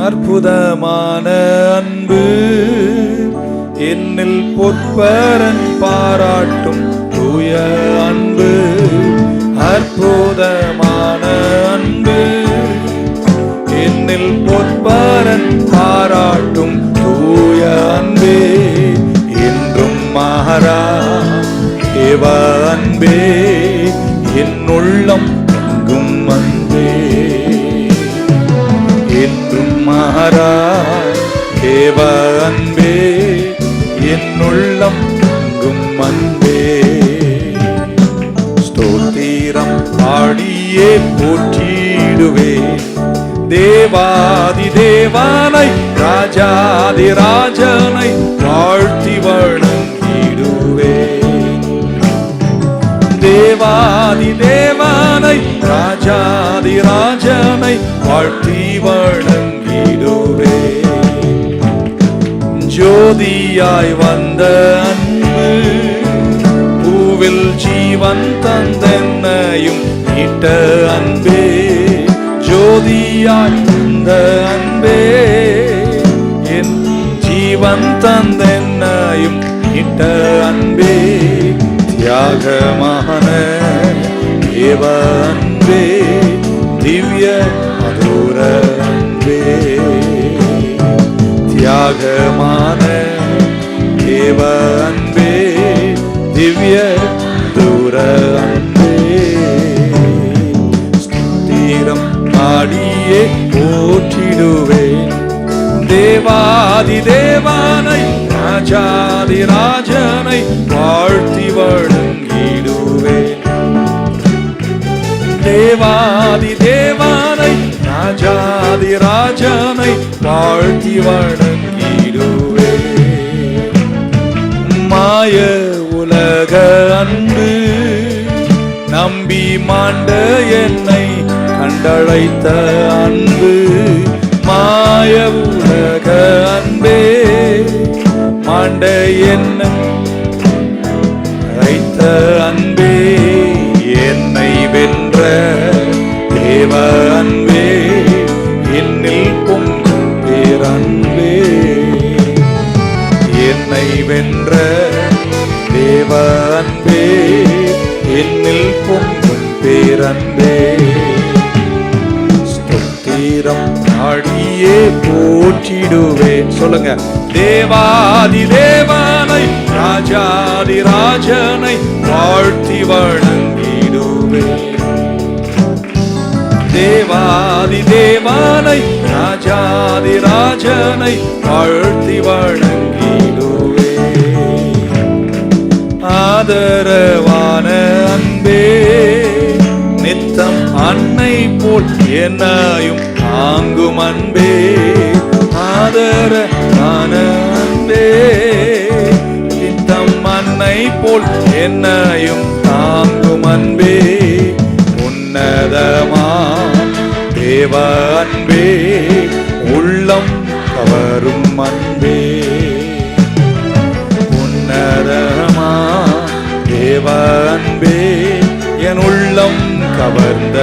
அற்புதமான அன்பு என்னில் பொற்பரன் பாராட்டும் தூய அன்பு. அற்புதமான அன்பு என்னில் பொற்பரன் பாராட்டும் தூய அன்பே. என்றும் மாறா தேவ அன்பே, என் உள்ளம் எங்கும் அன்பே. என்றும் மாறா தேவ அன்பே, என் உள்ளம் எங்கும் அன்பே. ஸ்தோத்திரம் பாடியே போற்றிடுவேன் தேவாதி தேவனை, ராஜாதி ராஜனை வாழ்த்தி வணங்கிடுவேன். தேவாதி தேவனை, ராஜாதி ராஜனை வாழ்த்தி வணங்கிடுவேன். ஜோதியாய் வந்த அன்பு, பூவில் ஜீவன் தந்தென்னையும் மீட்ட அன்பே. ஜோதியாய் வந்த அன்பே, என் ஜீவன் தந்தென்னையும் மீட்ட அன்பே. தியாகமான தேவ அன்பே, திவ்ய மதுர அன்பே. தியாகமான தேவ அன்பே, திவ்ய மதுர அன்பே. ஸ்தோத்திரம் பாடியே போற்றிடுவேன் தேவாதி தேவனை, ராஜாதி ராஜனை வாழ்த்தி வணங்கிடுவேன். தேவாதி தேவனை, ராஜாதி ராஜனை வாழ்த்தி வணங்கிடுவேன். மாய உலக அன்பு நம்பி மாண்ட என்னை கண்டழைத்த அன்பு. மாய உலக அன்பே, மாண்ட என்னை அழைத்த அன்பே. என்னை வென்ற தேவ அன்பே, என்னில் பொங்கும் பேரன்பே. என்னை வென்ற தேவ அன்பே, என்னில் பொங்கும் பேரன்பே. ஸ்தோத்திரம் பாடியே போற்றிடுவேன். சொல்லுங்க. தேவாதி தேவனை, ராஜாதி ராஜனை வாழ்த்தி வணங்கிடுவேன். தேவாதி தேவனை, ராஜாதி ராஜனை வாழ்த்தி வணங்கிடுவேன். ஆதரவான அன்பே, நித்தம் அன்னை போல் என்னையும் தாங்கும் அன்பே. ஆதரவான அன்பே, நித்தம் அன்னை போல் என்னையும் தாங்கும் அன்பே. உன்னதமா தேவ அன்பே, உள்ளம் கவரும் அன்பே. உன்னதமா தேவ அன்பே, என் உள்ளம் கவர்ந்த